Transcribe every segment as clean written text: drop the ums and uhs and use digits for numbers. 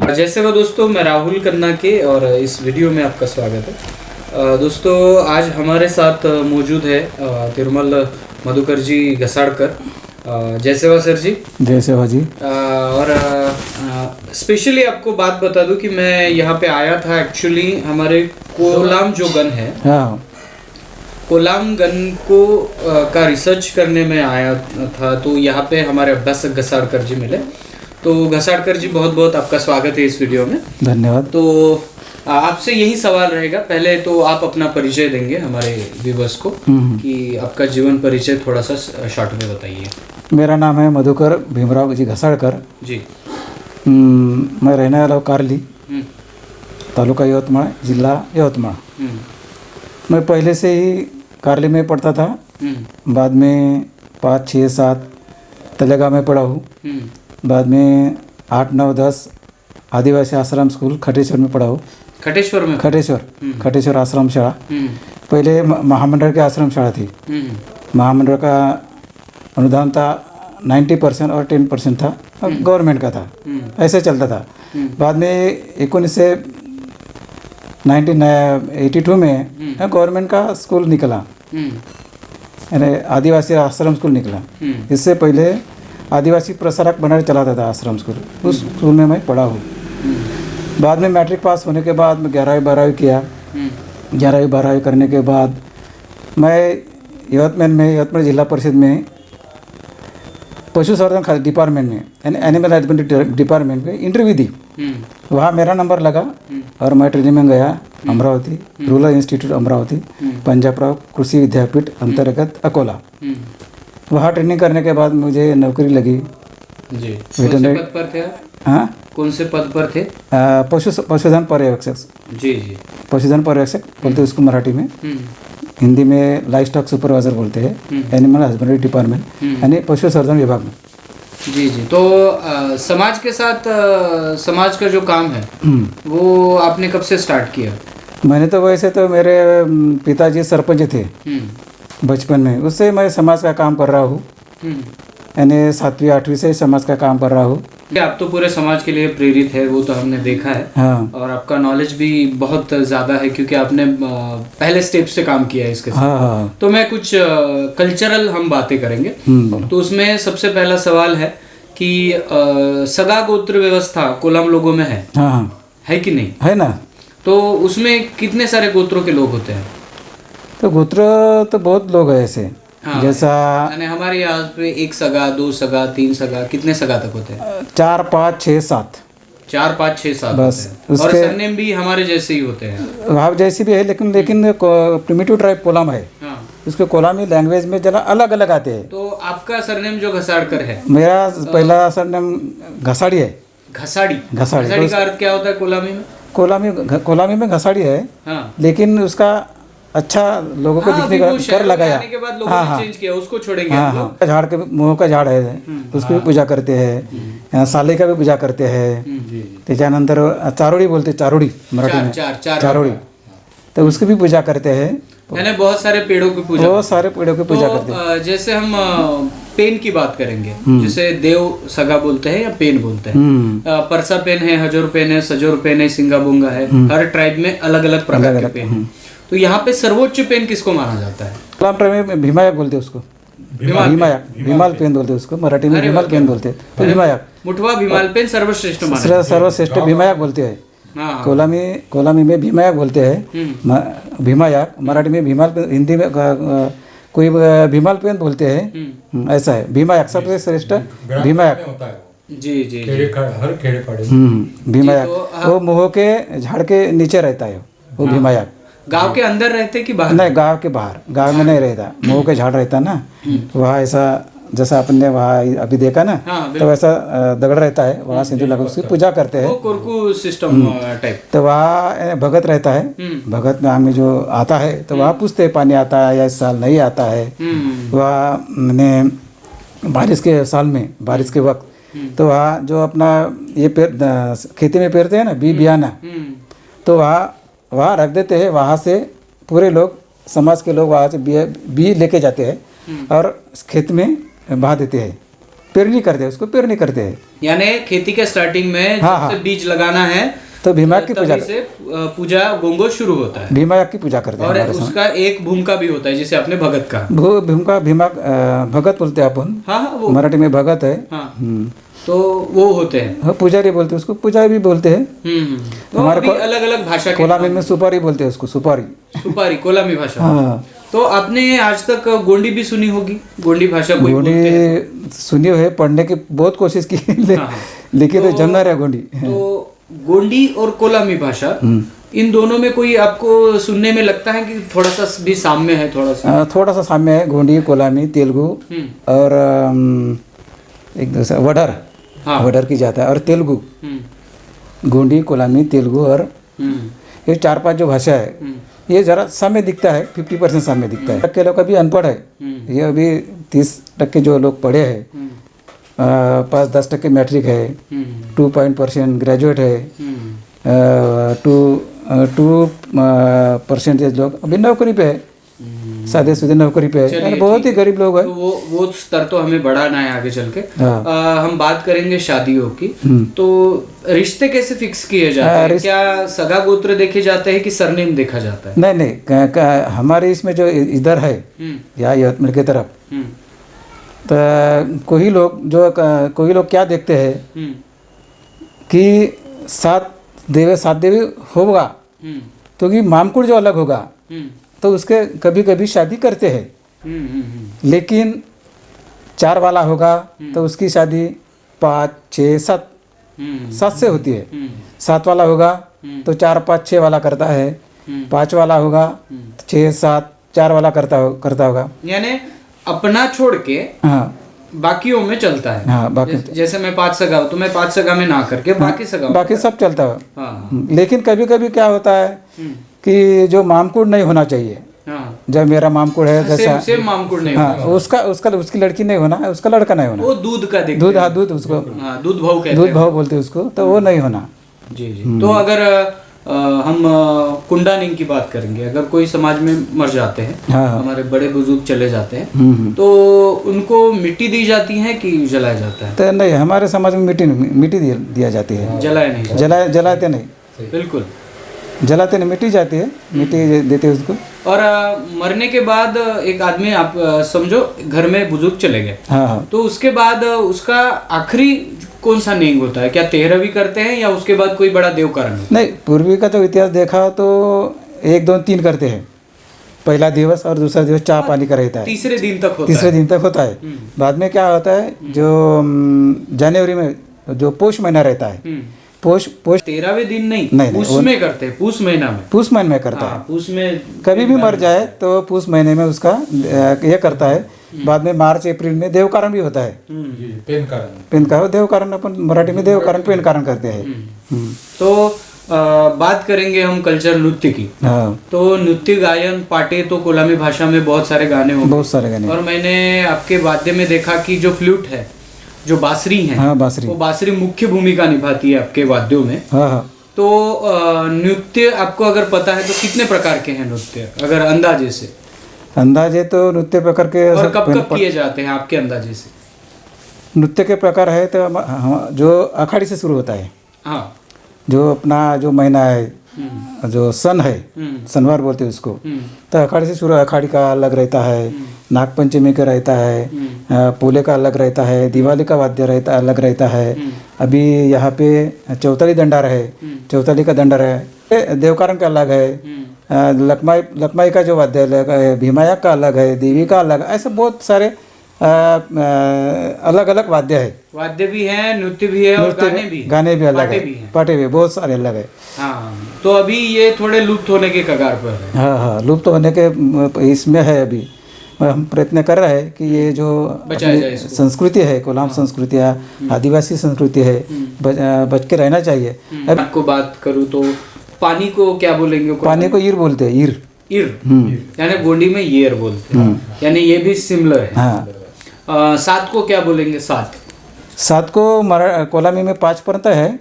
जैसे वो दोस्तों, मैं राहुल कन्ना के और इस वीडियो में आपका स्वागत है। दोस्तों, आज हमारे साथ मौजूद है तिरुमल मधुकर जी घसाड़कर। जय सेवा सर जी। जय सेवा जी। और स्पेशली आपको बात बता दूं कि मैं यहाँ पे आया था एक्चुअली हमारे कोलाम जो गन है, हाँ, कोलाम गन को का रिसर्च करने में आया था। तो यहाँ पे हमारे अब्बास घसाड़कर जी मिले। तो घसाड़कर जी, बहुत बहुत आपका स्वागत है इस वीडियो में। धन्यवाद। तो आपसे यही सवाल रहेगा, पहले तो आप अपना परिचय देंगे हमारे व्यूअर्स को कि आपका जीवन परिचय थोड़ा सा शॉर्ट में बताइए। मेरा नाम है मधुकर भीमराव जी घसाड़कर जी। मैं रहने वाला हूँ कारली, तालुका यवतमाळ, जिला यवतमाळ। मैं पहले से ही कारली में पढ़ता था, बाद में 5, 6, 7 तलेगांव में पढ़ा हूँ, बाद में 8, 9, 10 आदिवासी आश्रम स्कूल खटेश्वर में पढ़ा हूँ। खटेश्वर में? खटेश्वर आश्रम शाला। पहले महामंडल के आश्रम शाला थी। महामंडल का अनुदान था 90% और 10% था, गवर्नमेंट का था, ऐसे चलता था। बाद में 1982 में गवर्नमेंट का स्कूल निकला, यानी आदिवासी आश्रम स्कूल निकला। इससे पहले आदिवासी प्रसारक बनाकर चलाता था आश्रम स्कूल, उस स्कूल में मैं पढ़ा हूँ। बाद में मैट्रिक पास होने के बाद मैं 11वीं 12वीं किया। 11वीं 12वीं करने के बाद मैं यवतमाळ जिला परिषद में पशु संवर्धन डिपार्टमेंट में, यानी एनिमल हस्बेंड्री डिपार्टमेंट में इंटरव्यू दी। वहाँ मेरा नंबर लगा और मैं ट्रेनिंग में गया अमरावती, रूरल इंस्टीट्यूट अमरावती, पंजाबराव कृषि विद्यापीठ अंतर्गत अकोला। वहाँ ट्रेनिंग करने के बाद मुझे नौकरी लगी। जी। कौन से पद पर थे? हाँ, कौन से पद पर थे? पशुधन पर्यवेक्षक। जी जी। पशुधन पर्यवेक्षक बोलते हैं उसको मराठी में, हिंदी में लाइफ स्टॉक सुपरवाइजर बोलते हैं, एनिमल हस्बेंड्री डिपार्टमेंट, यानी पशु संवर्धन विभाग में। जी जी। तो समाज के साथ समाज का जो काम है वो आपने कब से स्टार्ट किया? मैंने तो वैसे तो मेरे पिताजी सरपंच थे बचपन में, उससे मैं समाज का काम कर रहा हूँ, यानी 7वीं 8वीं से समाज का काम कर रहा हूँ। आप तो पूरे समाज के लिए प्रेरित है, वो तो हमने देखा है। हाँ। और आपका नॉलेज भी बहुत ज़्यादा है क्योंकि आपने पहले स्टेप से काम किया है इसके साथ। हाँ। तो मैं कुछ कल्चरल हम बातें करेंगे। तो उसमें सबसे पहला सवाल है कि सगा गोत्र व्यवस्था कोलाम लोगों में है? हाँ। है कि नहीं? है ना। तो उसमें कितने सारे गोत्रों के लोग होते हैं? तो गोत्र तो बहुत लोग हैं ऐसे। हाँ, जैसा हमारे यहाँ पे 1 सगा, 2 सगा, 3 सगा, कितने सगा तक होते हैं? 4, 5, 6, 7। 4, 5, 6, 7 बस। और सरनेम भी हमारे जैसे ही होते हैं? वहाँ जैसी भी है, लेकिन प्रिमिटिव ट्राइब कोलाम है। हाँ। उसके कोलामी लैंग्वेज में जरा अलग अलग आते हैं। तो आपका सरनेम जो घसाड़कर है? मेरा पहला सरनेम घसाड़ी है। घसाड़ी का अर्थ क्या होता है कोलामी में? कोलामी में घसाड़ी है। हाँ। लेकिन उसका अच्छा लोगों को दिखने का कर लगाया। के बाद लोगों ने चेंज किया, उसको छोड़ेंगे। हाँ। झाड़ के मुँह का झाड़ है, उसकी भी पूजा करते हैं। साले का भी पूजा करते हैं। त्याच्यानंतर चारोड़ी बोलते, चारोड़ी मराठी में चारोड़ी, तो उसकी भी पूजा करते हैं। यानी बहुत सारे पेड़ों की पूजा करते हैं। जैसे हम पेन की बात करेंगे, जिसे देव सगा बोलते हैं या पेन बोलते हैं। परसा पेन है, हजोर पेन है, सजोर पेन है, सिंगाबुंगा है। हर ट्राइब में अलग अलग प्रकार के पेन है। तो यहाँ पे सर्वोच्च पेन किसको माना जाता है? कोलाम ट्राइब में भीमायक बोलते हैं उसको। भीमाल पेन बोलते हैं उसको, मराठी में भीमाल पेन बोलते हैं। तो भीमायक, मुठवा भीमाल पेन सर्वश्रेष्ठ भीमायक बोलते हैं। कोलामी में भीमायक बोलते हैं, भीमायक। मराठी में भीमाल पेन, हिंदी में कोई भीमाल पेन बोलते हैं। ऐसा है, भीमायक सबसे श्रेष्ठ भीमायक। जी जी। हर खेड़े पड़े भीमायक। वो मुँह के झाड़ के नीचे रहता है वो भीमायक। गांव के अंदर रहते कि बाहर? नहीं, गांव के बाहर। गांव में नहीं रहता, मुँह के झाड़ रहता ना, वहाँ ऐसा जैसा आपने वहाँ अभी देखा ना। हाँ, तो वैसा दगड़ रहता है, वहाँ सिंदूर लगा उसकी पूजा करते हैं। Korku system type. तो वहाँ भगत रहता है। भगत में हमें जो आता है तो वहाँ पूछते हैं पानी आता है या इस साल नहीं आता है। वहाँ मैंने बारिश के साल में, बारिश के वक्त, तो वहाँ जो अपना ये खेती में पेरते हैं ना, बियाना, तो वहाँ रख देते हैं। वहाँ से पूरे लोग, समाज के लोग वहाँ से बी लेके जाते हैं और खेत में बहा देते हैं। पेरनी करते हैं, उसको पेरनी करते हैं। यानी खेती के स्टार्टिंग में हाँ, जब से बीज लगाना है तो भीमा की पूजा तभी से पूजा गोंगो शुरू होता है। भीमा की पूजा करते हैं और हमारे उसका एक भूमिका भी होता है, जैसे आपने भगत का भीमा भगत बोलते हैं अपन। हाँ हाँ, वो मराठी में भगत है। हाँ, तो वो होते हैं। हाँ, पुजारी बोलते हैं उसको, पुजारी भी बोलते हैं। तो हमारे अलग अलग भाषा के कोलामी में सुपारी बोलते हैं उसको, सुपारी कोलामी भाषा। हाँ, तो आपने आज तक गोंडी भी सुनी होगी, गोंडी भाषा कोई गोंडी बोलते हैं? सुनी है, पढ़ने की बहुत कोशिश की लेकिन तो जम ना रहा गोंडी। तो गोंडी और कोलामी भाषा, इन दोनों में कोई आपको सुनने में लगता है कि थोड़ा सा भी साम्य है? थोड़ा सा साम्य है। गोंडी, कोलामी, तेलुगु और एक दूसरा वडर, वडर की जाता है, और तेलुगु। गोंडी, कोलामी, तेलुगु और ये 4-5 जो भाषा है, ये जरा साम्य दिखता है, 50% साम्य दिखता है। टक्के लोग अभी अनपढ़ है, ये अभी 30% जो लोग पढ़े हैं, 5-10% मैट्रिक है, 2% ग्रेजुएट है, 2% लोग अभी नौकरी पे है, सादे सूदे नौकरी पे है, बहुत ही गरीब लोग हैं। तो वो स्तर तो हमें बढ़ाना है आगे चल के। हम बात करेंगे शादियों की। तो रिश्ते कैसे फिक्स किए जाते हैं? क्या सगा गोत्र देखे जाते हैं कि सरनेम देखा जाता है? नहीं, हमारे इसमें जो इधर है या यवतमाल की तरफ, तो कोई लोग क्या देखते हैं कि 7 देवी होगा, तो कि मामकुड़ जो अलग होगा तो उसके कभी कभी शादी करते हैं। लेकिन 4 वाला होगा तो उसकी शादी 5, 6, 7 से होती है। 7 वाला होगा तो 4, 5, 6 वाला करता है। 5 वाला होगा 6, 7, 4 वाला करता होगा। यानी अपना छोड़ के हाँ, बाकियों में चलता है। हाँ, बाकी जैसे मैं 5 सगा हूँ तो मैं 5 सगा में ना करके बाकी सब चलता है। हाँ। लेकिन कभी कभी क्या होता है कि जो मामकुड़ नहीं होना चाहिए। हाँ। जब मेरा मामकुड़ है जैसा सेम मामकुड़ नहीं हाँ, उसकी लड़की नहीं होना है, उसका लड़का नहीं होना। वो दूध का देखते दूध, हाँ, दूध उसको दूध भाव कहते हैं। दूध भाव बोलते हैं उसको, तो वो नहीं होना। जी। तो अगर हम कुंडानिंग की बात करेंगे, अगर कोई समाज में मर जाते हैं, हाँ, हमारे बड़े बुजुर्ग चले जाते हैं, तो उनको मिट्टी दी जाती है कि जलाया जाता है? तो नहीं, हमारे समाज में मिट्टी दिया जाती है। जलाया नहीं? जलाते नहीं, बिल्कुल जलाते नहीं, मिट्टी जाती है, मिट्टी देते हैं उसको। और मरने के बाद एक आदमी, आप समझो घर में बुजुर्ग चले गए, हाँ, तो उसके बाद उसका आखिरी कौन सा नेंग होता है? क्या 13वीं करते हैं या उसके बाद कोई बड़ा देव कारण? नहीं, पूर्वी का तो इतिहास देखा तो 1, 2, 3 करते हैं। पहला दिवस और दूसरा दिवस चाय पानी का रहता है, तीसरे दिन तक होता है। बाद में क्या होता है, जो जनवरी में जो पोष महीना रहता है, पोष 13वें दिन नहीं, पूष में करते हैं, पूष महीना में, पूष महीने में करता है। पूष में कभी भी मर जाए तो पूष महीने में उसका ये करता है। बाद में मार्च अप्रैल में देव कारण भी होता है। पेन कारण देव कारण, अपन मराठी में देव कारण पेन कारण करते हैं। तो बात करेंगे हम कल्चर नृत्य की। तो नृत्य गायन पाटे तो कोलामी भाषा में बहुत सारे गाने होंगे, बहुत सारे गाने। और मैंने आपके वाद्य में देखा कि जो फ्लूट है, जो बांसुरी है, हाँ, बांसुरी, वो बांसुरी मुख्य भूमिका निभाती है आपके वाद्यों में। हाँ। तो नृत्य आपको अगर पता है तो कितने प्रकार के हैं नृत्य, अगर अंदाजे से? अंदाजे तो नृत्य प्रकार के, और कब किए जाते हैं आपके अंदाजे से? नृत्य के प्रकार है तो जो अखाड़ी से शुरू होता है। हाँ, जो अपना जो महीना है, जो सन है, सनवार बोलते हैं उसको, तो अखाड़ी से शुरू, अखाड़ी का अलग रहता है, नागपंचमी का रहता है, पोले का अलग रहता है, दिवाली का वाद्य अलग रहता है। अभी यहाँ पे चौताली दंडार है, चौताली का दंडार है, देवकारण का अलग है, लकमाई का जो वाद्य अलग है, भीमायक का अलग है, देवी का अलग, ऐसे बहुत सारे अलग अलग वाद्य है। वाद्य भी है, नृत्य भी है, और गाने भी अलग है, पाटे भी बहुत सारे अलग है। हाँ, तो अभी ये थोड़े लुप्त होने के कगार पर है। हाँ, लुप्त होने के इसमें है। अभी हम प्रयत्न कर रहे हैं कि ये जो संस्कृति है, कोलाम संस्कृति है, आदिवासी संस्कृति है, बच के रहना चाहिए। अब आपको बात करूँ तो पानी को क्या बोलेंगे? पानी को ईर बोलते हैं, ईर। यानी गोंडी में येर बोलते हैं, यानी ये भी सिमिलर है। हाँ। सात को क्या बोलेंगे? सात को कोलामी में 5% है,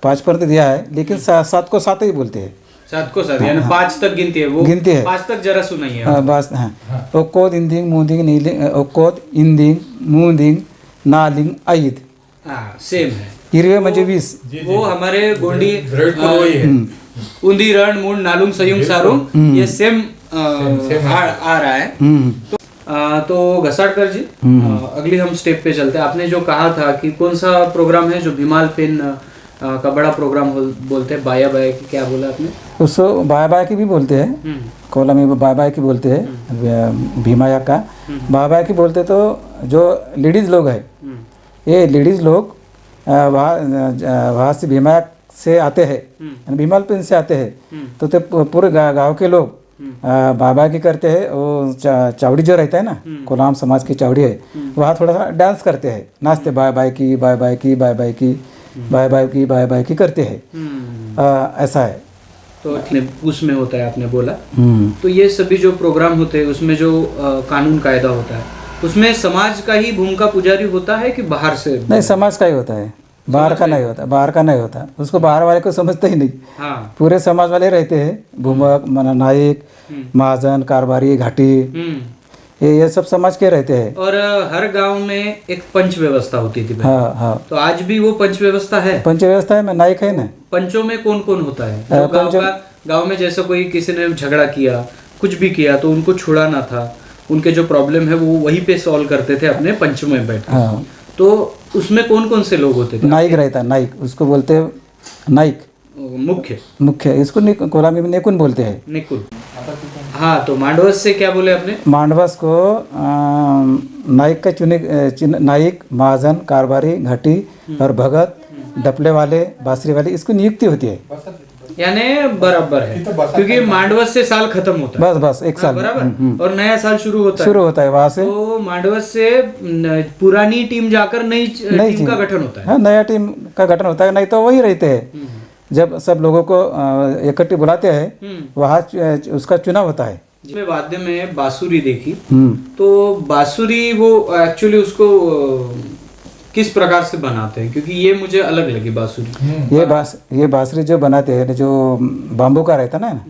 5% दिया है, लेकिन 7 को 7 ही बोलते हैं। 7 को 7 यानी 5 तक गिनती है, वो गिनती है। 5 तक जरा सुनाइए। बस, हाँ। ओकोद इंदिंग मुदिंग नीलिंग, ओकोद इंदिंग मुदिंग नालिंग आईद. हाँ सेम है. हिरवे म्हणजे 20. वो हमारे गोंडी उंदीरण मूड नालुंग सयुंग सारुंग ये सेम आ रहा है. तो घसाटकर जी अगली हम स्टेप पे चलते हैं. आपने जो कहा था कि कौन सा प्रोग्राम है जो भीमाल पेन का बड़ा प्रोग्राम बोलते हैं, बाया बाया की, क्या बोला आपने? उसको बाया बाया की भी बोलते हैं, कोला में बाया बाया की बोलते हैं. भीमाया का बाया बाया की बोलते. तो जो लेडीज़ लोग है, ये लेडीज़ लोग वहाँ से भीमाया से आते हैं, भीमाल पेन से आते हैं. तो पूरे गांव के लोग बाबा की करते हैं. वो चावड़ी जो रहता है ना, कोलाम समाज की चावड़ी है, वहाँ थोड़ा सा डांस करते हैं, नाचते बाय बाय की बाय बाय की बाय बाय की बाय बाय की बाय बाय की करते हैं. ऐसा है. तो उसमें होता है आपने बोला. तो ये सभी जो प्रोग्राम होते हैं उसमें जो कानून कायदा होता है उसमें समाज का ही भूमिका पुजारी होता है कि बाहर से? नहीं, समाज का ही होता है, बाहर का नहीं होता. बाहर का नहीं होता, उसको बाहर वाले को समझते ही नहीं. हाँ. पूरे समाज वाले रहते हैं, भूमक, नायक, महाजन, कारबारी, घाटी, ये सब समाज के रहते हैं. और हर गांव में एक पंच व्यवस्था होती थी. हाँ हाँ. तो आज भी वो पंच व्यवस्था है? पंच व्यवस्था है, मैं नायक है ना. पंचों में कौन कौन होता है? गांव में जैसे कोई किसी ने झगड़ा किया, कुछ भी किया, तो उनको छुड़ाना था, उनके जो प्रॉब्लम है वो वहीं पे सॉल्व करते थे अपने पंच में बैठ. हाँ. तो उसमें कौन कौन से लोग होते थे? नाइक रहता, नाइक, उसको बोलते हैं नाइक, मुख्य. इसको कोलामी में नेकुन बोलते हैं. नेकुन. हाँ. तो मांडवस से क्या बोले आपने? मांडवस को नाइक का नाइक, महाजन, कारबारी, घाटी और भगत, डपले वाले, बासरी वाले, इसको नियुक्ति होती है. यानी बराबर है, क्योंकि मांडवस से साल खत्म होता है. बस एक साल बराबर. और नया साल शुरू होता है वहाँ से. तो मांडवस से पुरानी टीम जाकर नई टीम का गठन होता है. हाँ, नया टीम का गठन होता है. नहीं तो वही रहते हैं. जब सब लोगों को इकट्ठे बुलाते हैं, वहाँ उसका चुनाव होता है. मैं वाद्य में बांसुरी देखी. तो बांसुरी वो एक्चुअली उसको किस प्रकार से बनाते हैं? क्योंकि ये मुझे अलग लगी बांसुरी. ये बांसुरी जो बनाते हैं, जो बाम्बू का रहता ना,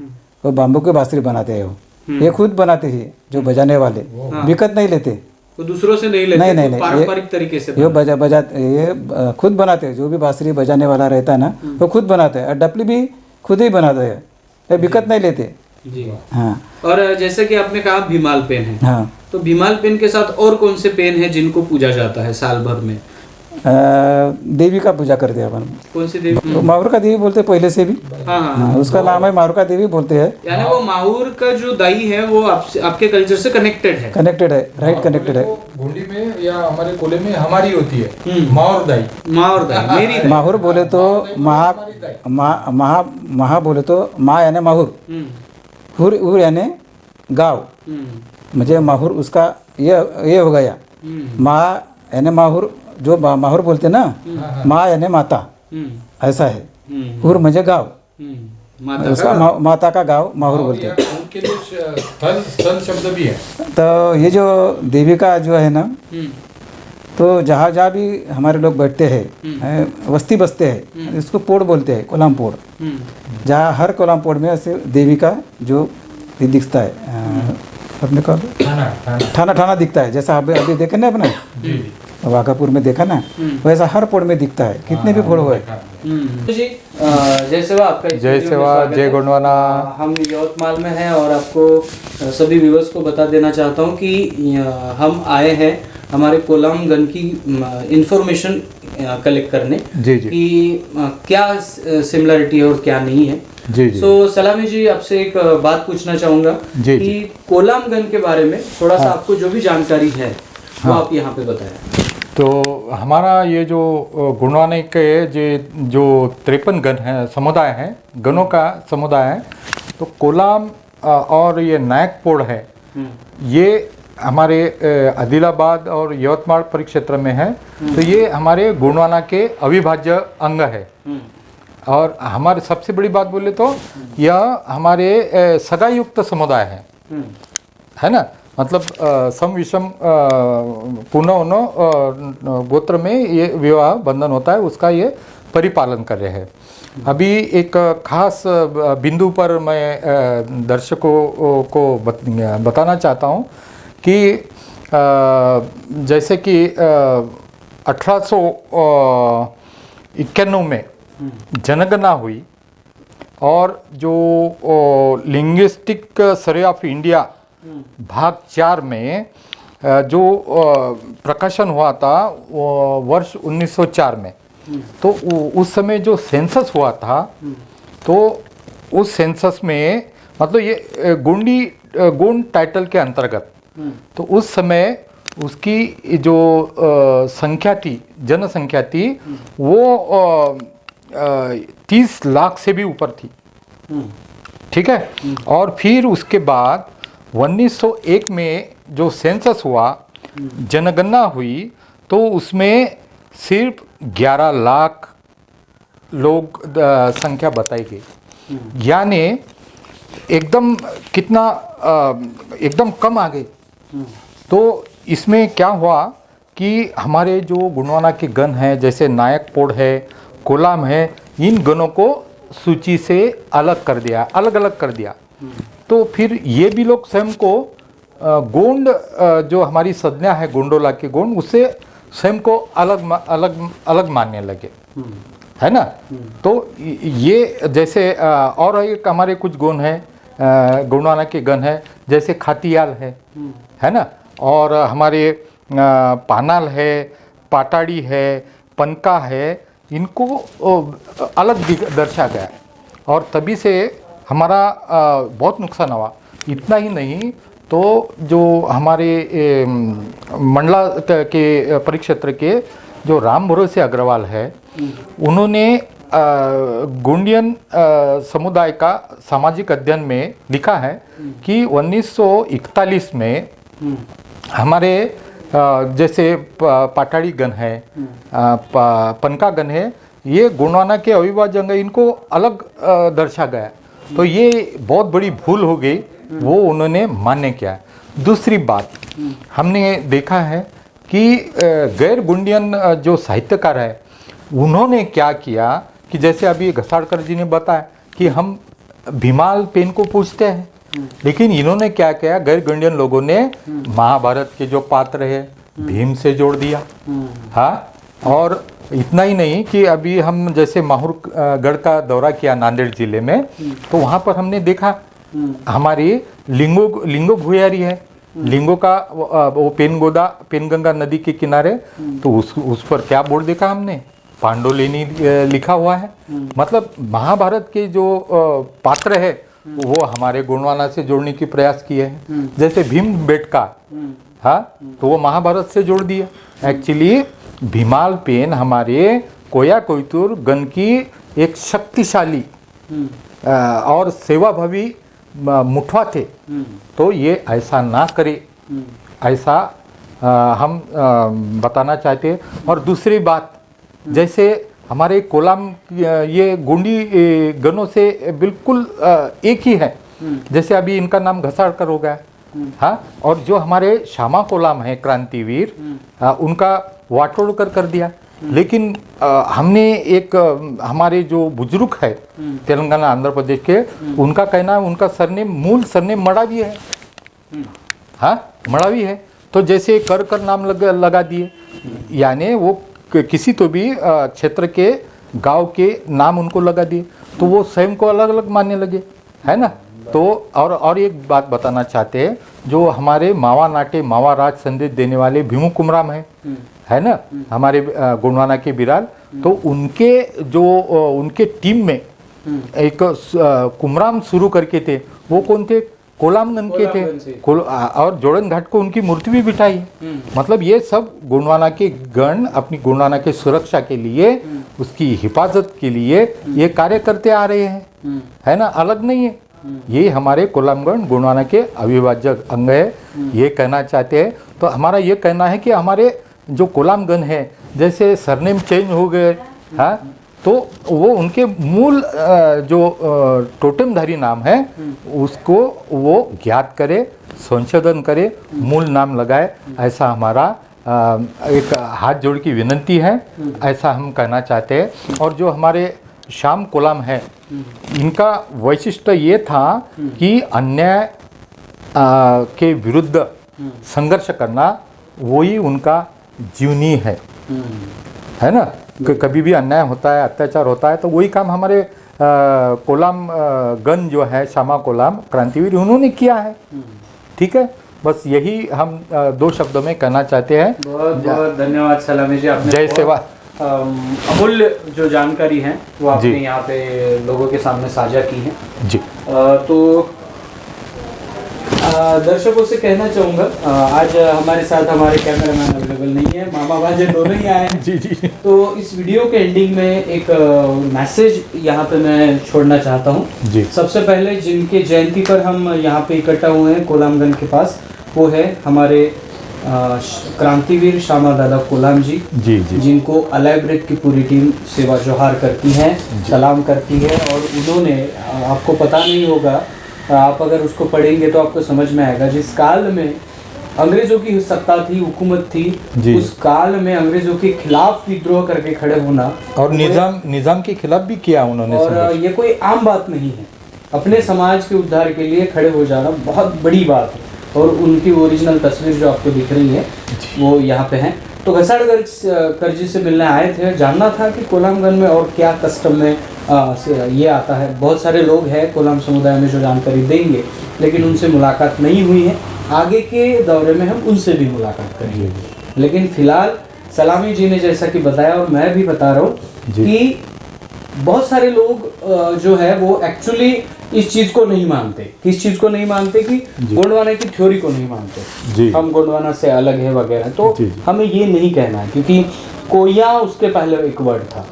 वो बाम्बू की बांसुरी बनाते हैं. वो ये खुद बनाते हैं, जो बजाने वाले बिकत नहीं लेते. तो दूसरों से नहीं लेते? नहीं, तो पारंपरिक तरीके से ये खुद बनाते हैं. जो भी बांसुरी बजाने वाला रहता है ना, वो खुद बनाते हैं. और डपली भी खुद ही बनाते हैं, ये बिकत नहीं लेते. जी. हाँ. और जैसे कि आपने कहा भीमाल पेन है. हाँ. तो भीमाल पेन के साथ और कौन से पेन है जिनको पूजा जाता है साल भर में? देवी का पूजा करते हैं अपन. कौन सी देवी? माहुर का देवी बोलते हैं पहले से भी. हाँ. उसका नाम है माहुर का देवी बोलते हैं. यानी वो माहुर का जो दाई है वो आपके कल्चर से कनेक्टेड है? कनेक्टेड है, राइट, कनेक्टेड है. गोंडी में या हमारे कोले में हमारी होती है माहुर दाई. मेरी माहुर बोले तो महा बोले तो माँ यानी माहुर, हुर यानी गाँव. मुझे माहुर उसका ये हो गया. माँ यानी माहुर, जो माहुर बोलते ना, माँ यानी माता, ऐसा है. हुर मुझे गाँव, उसका माता का गाँव माहुर बोलते हैं. उनके लिए स्थल शब्द भी है. तो ये जो देवी का जो है ना, तो जहाँ जहाँ भी हमारे लोग बैठते हैं, वस्ती बसते हैं, इसको पोड़ बोलते हैं, कोलाम पोड़. जहाँ हर कोलाम पोड़ में ऐसे देवी का जो दिखता है, अपने को ठाना दिखता है. जैसा अभी देखे ना अपने वाघापुर में देखा ना, वैसा हर पोड़ में दिखता है, कितने भी पोड़ हुए. जी जय सेवा. आपका जय सेवा, जय गोंडवाना. हम यवतमाल में हैं और आपको सभी व्यूअर्स को बता देना चाहता हूं कि हम आए हैं हमारे कोलाम गन की इंफॉर्मेशन कलेक्ट करने. जी. कि क्या सिमिलरिटी है और क्या नहीं है. जी. सो सलामी जी, आपसे एक बात पूछना चाहूँगा कि कोलाम गन के बारे में थोड़ा सा आपको जो भी जानकारी है वो आप यहाँ पे बताएं. तो हमारा ये जो गुणवाने के जो 53 गण है, समुदाय है, गणों का समुदाय है. तो कोलाम और ये नायकपोड़ है, ये हमारे आदिलाबाद और यवतमाल परिक्षेत्र में है. तो ये हमारे गुणवाना के अविभाज्य अंग है. और हमारे सबसे बड़ी बात बोले तो यह हमारे सगायुक्त समुदाय है ना. मतलब सम विषम पुनः गोत्र में ये विवाह बंधन होता है, उसका ये परिपालन कर रहे हैं. अभी एक खास बिंदु पर मैं दर्शकों को बताना चाहता हूँ कि जैसे कि 1891 में जनगणना हुई और जो लिंग्विस्टिक सर्वे ऑफ इंडिया भाग 4 में जो प्रकाशन हुआ था वर्ष 1904 में, तो उस समय जो सेंसस हुआ था, तो उस सेंसस में मतलब ये गोंड टाइटल के अंतर्गत, तो उस समय उसकी जो संख्या थी, जनसंख्या थी, वो 30 लाख से भी ऊपर थी। ठीक है। और फिर उसके बाद 1901 में जो सेंसस हुआ, जनगणना हुई, तो उसमें सिर्फ 11 लाख लोग संख्या बताई गई, यानी एकदम कितना एकदम कम आ गई। तो इसमें क्या हुआ कि हमारे जो गुणवाना के गण हैं, जैसे नायक पोड़ है, कोलाम है, इन गणों को सूची से अलग कर दिया, अलग अलग कर दिया। तो फिर ये भी लोग स्वयं को गोंड, जो हमारी संज्ञा है गोंडोला के गोंड, उससे स्वयं को अलग अलग अलग मानने लगे, है ना। तो ये जैसे और एक हमारे कुछ गुण है, गोंडवाना के गण है, जैसे खातियाल है ना, और हमारे पानाल है, पाटाड़ी है, पनका है, इनको अलग दर्शा गया और तभी से हमारा बहुत नुकसान हुआ। इतना ही नहीं, तो जो हमारे मंडला के परिक्षेत्र के जो राम भरोसे अग्रवाल है, उन्होंने गोंडियन समुदाय का सामाजिक अध्ययन में लिखा है कि 1941 में हमारे जैसे पाटाड़ी गण है, पनका गण है, ये गोंडवाना के अविभाज्य, इनको अलग दर्शा गया। तो ये बहुत बड़ी भूल हो गई, वो उन्होंने मान्य किया। दूसरी बात हमने देखा है कि गैर गोंडियन जो साहित्यकार है, उन्होंने क्या किया कि जैसे अभी घसाड़कर जी ने बताया कि हम भीमाल पेन को पूछते हैं, लेकिन इन्होंने क्या किया, गैर गोंडियन लोगों ने महाभारत के जो पात्र है भीम से जोड़ दिया। हाँ, और इतना ही नहीं कि अभी हम जैसे माहुरगढ़ का दौरा किया नांदेड़ जिले में, तो वहाँ पर हमने देखा हमारी लिंगो भुयारी है, लिंगो का वो पेनगंगा नदी के किनारे, तो उस पर क्या बोर्ड देखा हमने, पांडुलिनी लिखा हुआ है। मतलब महाभारत के जो पात्र है वो हमारे गोंडवाना से जोड़ने की प्रयास किए हैं। जैसे भीम बेटका, हाँ, तो वो महाभारत से जोड़ दिया। एक्चुअली भीमाल पेन हमारे कोया कोयतुर गण की एक शक्तिशाली और सेवाभावी मुठवा थे। तो ये ऐसा ना करे, ऐसा हम बताना चाहते हैं। और दूसरी बात, जैसे हमारे कोलाम ये गोंडी गणों से बिल्कुल एक ही है, जैसे अभी इनका नाम घसाड़कर हो गया, हाँ, और जो हमारे श्यामा कोलाम है क्रांतिवीर, उनका वाटोड़कर कर दिया। लेकिन हमने एक हमारे जो बुजुर्ग है तेलंगाना आंध्र प्रदेश के, उनका कहना है उनका सरनेम, मूल सरनेम मड़ावी है, हाँ, मड़ावी है। तो जैसे कर नाम लगा दिए, यानी वो किसी तो भी क्षेत्र के गांव के नाम उनको लगा दिए, तो वो स्वयं को अलग अलग मानने लगे, है ना। तो और एक बात बताना चाहते हैं, जो हमारे मावा नाटे मावा राज संदेश देने वाले भीमू कुमराम है ना, हमारे गोंडवाना के बिराल, तो उनके जो उनके टीम में एक कुमराम शुरू करके थे, वो कौन थे, कोलामगंज के थे, और जोड़न घाट को उनकी मूर्ति भी बिठाई। मतलब ये सब गोंडवाना के गण अपनी गोंडवाना के सुरक्षा के लिए, उसकी हिफाजत के लिए ये कार्य करते आ रहे हैं, है ना, अलग नहीं है। ये हमारे कोलामगढ़ गोंडवाना के अविभाज्य अंग है, ये कहना चाहते हैं। तो हमारा ये कहना है कि हमारे जो कोलामगढ़ है, जैसे सरनेम चेंज हो गए, हाँ, तो वो उनके मूल जो टोटेमधारी नाम है उसको वो ज्ञात करे, संशोधन करे, मूल नाम लगाए, ऐसा हमारा एक हाथ जोड़ की विनती है, ऐसा हम कहना चाहते हैं। और जो हमारे श्याम कोलाम है, इनका वैशिष्ट्य ये था कि अन्याय के विरुद्ध संघर्ष करना वही उनका जीवनी है। है ना, कि कभी भी अन्याय होता है, अत्याचार होता है, तो वही काम हमारे कोलाम गंज जो है, श्यामा कोलाम क्रांतिवीर, उन्होंने किया है। ठीक है, बस यही हम दो शब्दों में कहना चाहते हैं। बहुत बहुत धन्यवाद सलामी जी, आपने जय सेवा। अमूल्य जो जानकारी है वो आपने यहाँ पे लोगों के सामने साझा की है जी। तो दर्शकों से कहना चाहूँगा, आज हमारे साथ हमारे कैमरामैन अवेलेबल नहीं है, मामा भांजे दोनों ही आए हैं। जी जी। तो इस वीडियो के एंडिंग में एक मैसेज यहाँ पे मैं छोड़ना चाहता हूँ जी। सबसे पहले जिनके जयंती पर हम यहाँ पे इकट्ठा हुए हैं कोलामगंज के पास, वो है हमारे क्रांतिवीर श्यामा दादा कोलाम जी, जिनको अलाइ ब्रेक की पूरी टीम सेवा जोहार करती है, सलाम करती है। और उन्होंने, आपको पता नहीं होगा, आप अगर उसको पढ़ेंगे तो आपको समझ में आएगा, जिस काल में अंग्रेजों की सत्ता थी, हुकूमत थी, उस काल में अंग्रेजों के खिलाफ विद्रोह करके खड़े होना और निजाम के खिलाफ भी किया उन्होंने। और ये कोई आम बात नहीं है, अपने समाज के उद्धार के लिए खड़े हो जाना बहुत बड़ी बात है। और उनकी ओरिजिनल तस्वीर जो आपको दिख रही है वो यहाँ पे है। तो घसाड़कर जी से मिलने आए थे, जानना था कि कोलामगंज में और क्या कस्टम में ये आता है। बहुत सारे लोग हैं कोलाम समुदाय में जो जानकारी देंगे, लेकिन उनसे मुलाकात नहीं हुई है। आगे के दौरे में हम उनसे भी मुलाकात करेंगे। लेकिन फिलहाल सलामी जी ने जैसा कि बताया, और मैं भी बता रहा हूँ कि बहुत सारे लोग जो है वो एक्चुअली इस चीज़ को नहीं मानते। किस चीज़ को नहीं मानते? कि गोंडवाना की थ्योरी को नहीं मानते, हम गोंडवाना से अलग है वगैरह। तो हमें ये नहीं कहना है, क्योंकि कोया उसके पहले एक वर्ड था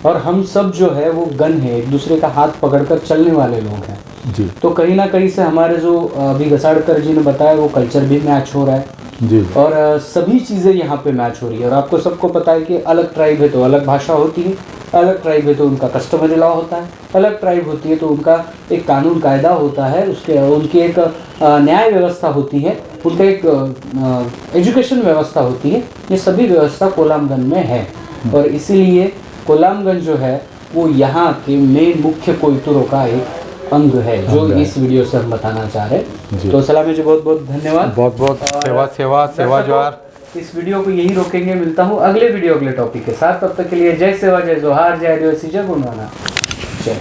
और हम सब जो है वो गन है, एक दूसरे का हाथ पकड़कर चलने वाले लोग हैं। तो कहीं ना कहीं से हमारे जो अभी घसाड़कर जी ने बताया वो कल्चर भी मैच हो रहा है और सभी चीज़ें यहाँ पे मैच हो रही है। और आपको सबको पता है कि अलग ट्राइब है तो अलग भाषा होती है, अलग ट्राइब है तो उनका कस्टमरी लॉ होता है, अलग ट्राइब होती है तो उनका एक कानून कायदा होता है, उनकी एक न्याय व्यवस्था होती है, उनका एक एजुकेशन व्यवस्था होती है। ये सभी व्यवस्था कोलामगंज में है और इसीलिए कोलामगंज जो है वो यहाँ के मेन मुख्य कोयतुरों का एक अंग है, जो इस वीडियो से हम बताना चाह रहे हैं। तो सलामी जी बहुत बहुत धन्यवाद, बहुत बहुत सेवा जोहार। इस वीडियो को यही रोकेंगे, मिलता हूँ अगले वीडियो अगले टॉपिक के साथ। तब तक के लिए जय सेवा, जय जोहार, जय आदिवासी, जय गोंडवाना, जय।